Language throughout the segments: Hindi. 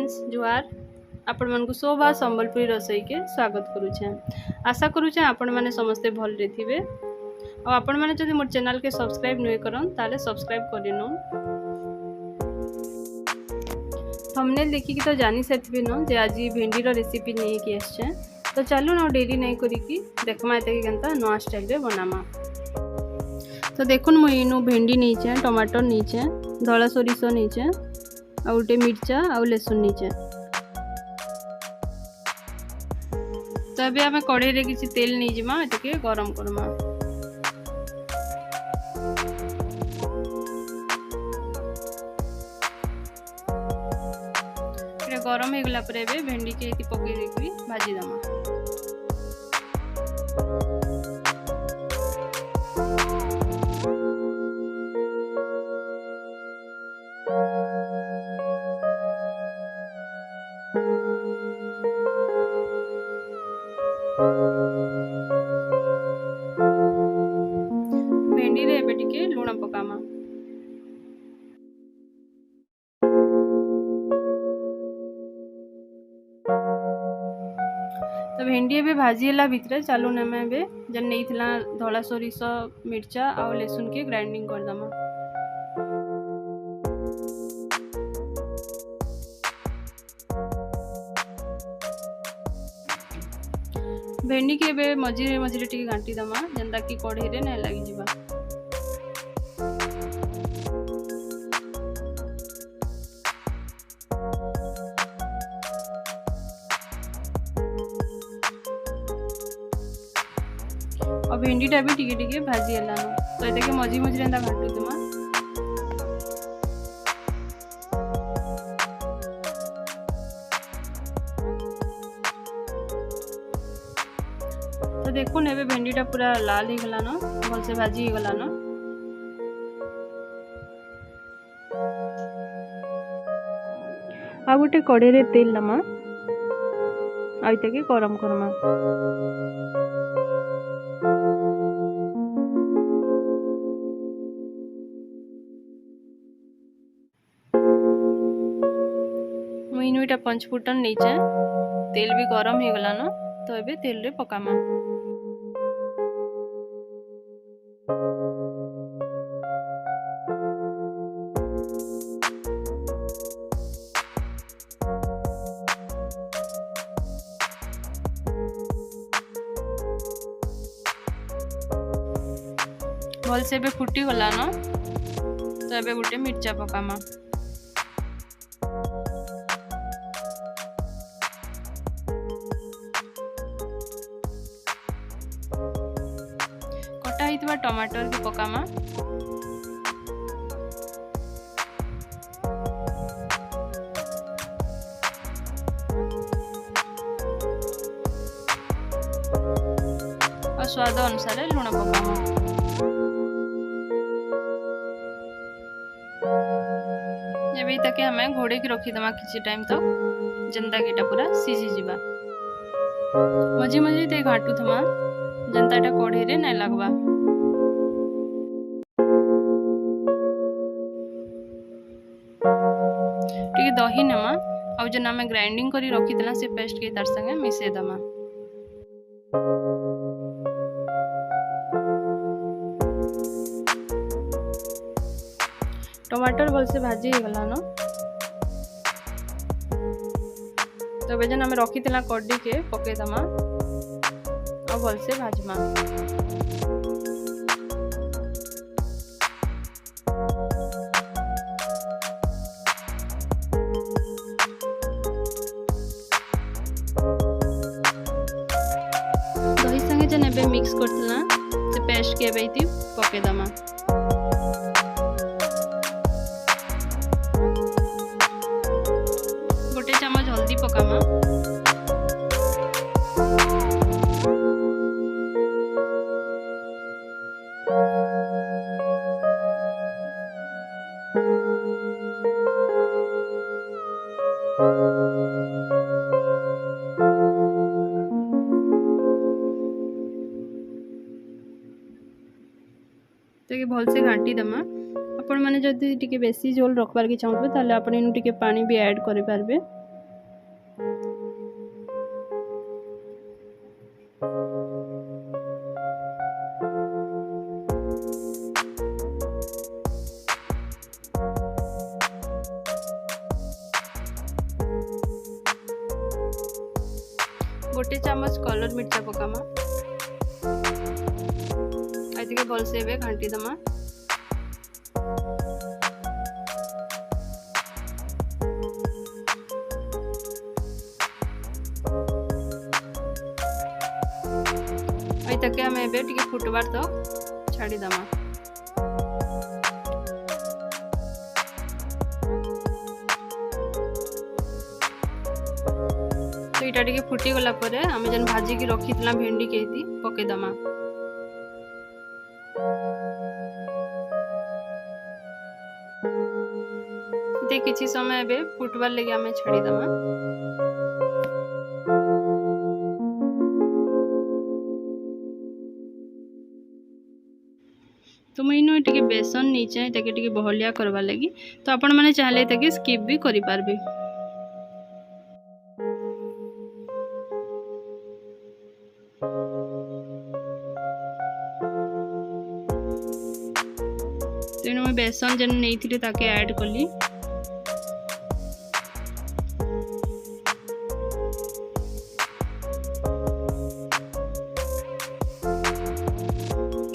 फ्रेंड्स जुआर आपण मन को शोभा संबलपुरी रसोई के स्वागत करुचे। आशा करुचे आपण माने समस्ते भल रे थिबे और आपण माने जदि मोर चैनल के सब्सक्राइब नै करन ताले सब्सक्राइब करिनो। थंबनेल देखि कि तो जानि सकथिबे न जे आज भेंडी रो रेसिपी नै कि आछे। तो चलो ना डेरी नै करी कि देखमा एते केनता नवा स्टाइल रे बनामा। तो देखुन मु इनु भेंडी नैचे, टमाटर नैचे, धला सोरिष नैचे, आ उटे मिर्चा आ लहसुन नैचे। तो अबे आमे कढ़ाई रे किछि तेल नै जिमा एतके गरम करमा। एटा गरम हे गला परे एबे भेंडी के एति पकै देकि भाजी दमा। भेंडी रे एबे टिके लूण पकामा। तो भेंडी एबे भाजी हला भितरे चालू नमे एबे जन नैथिला धला सोरिष मिर्चा आ लहसुन के ग्राइंडिंग कर दमा। भेंडी के एबे मझिरे मझिरे टिके घांटी दमा जंदा कि कढ़ाई रे नै लागि जिबा। और भेंडी टा भी टिके टिके भाजी हला न तो एते के मझी मझिरे एंदा घांटू दमा। तो देखुन एबे भेंडी टा पूरा लाल ही गला न भल से भाजी ही गला न। आ गुटे कढ़ाई रे तेल लमा आ इते के गरम करमा। मुइनु इटा पंचफुटन नीचे तेल भी गरम ही गला न तो एबे तेल रे पकामा। भल से एबे फुटी गला न तो एबे गुटे मिर्चा पकामा। कटा हितबा टमाटर के पकामा। और स्वाद अनुसार लूण पकामा। एबे तके हमें घोड़े के रखी दमा किछि टाइम तक जंदा केटा पूरा सीझी जिबा। मझे मझे ते घाटू थमा जनताटा कढ़ाई रे नै लागबा। टिके दही नमा और जन हमें ग्राइंडिंग करी रखी देला से पेस्ट के तार संगे मिसे दमा। टमाटर भल से भाजी ही गला न तो बेजन हमें रखी देला कड्डी के पके दमा और भल से भाजमा। दही संगे जन एबे मिक्स करतला से पेस्ट के एबे इति पके दमा। गोटे चम्मच हल्दी पकामा। तो भल से घाटी दमा। आपण मैंने जदि टिके बेसी झोल रखबार की चाहूबे ताले आपण इनु टिके पानी भी ऐड करि पारबे। गोटे चामच कलर मिर्चा पकामा आइतिके भलसे एबे घांटी दमा। तक आम ए फुटबार तक छाड़ीदमा। तो यहाँ टे फुटी गला परे आम जेन भाजी की रखी भेंडी के पकेदमा। किसी समय एबे फुटबार लगे आम छाड़ीदमा। तो मुझे टे बेसन नहीं टे बहलिया करवा लगी। तो आपण मैंने चाहले स्किप भी करि पारबे। तेणु मैं बेसन जेन नहीं थी ताके ऐड कली।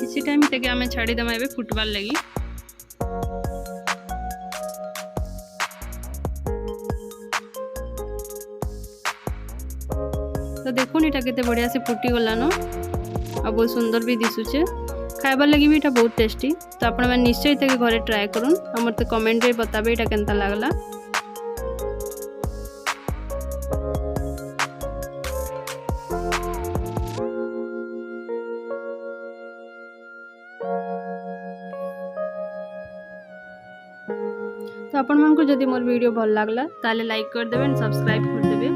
किसी टाइम तक आम छाड़ीदमा ए फुटबार लगी। तो देखो इटा केते बढ़िया से फुटी गलान आ बहुत सुंदर भी दिशुचे। खाइबार लगी भी इटा बहुत टेस्टी। तो आपण मैंने निश्चय इतने घरे ट्राए करूँ और मत कमेंट रे बताबे इटा केनता लागला। तो आपण मानको जदि मोर वीडियो भल लागला ताले लाइक कर देबे, सब्सक्राइब कर देबे।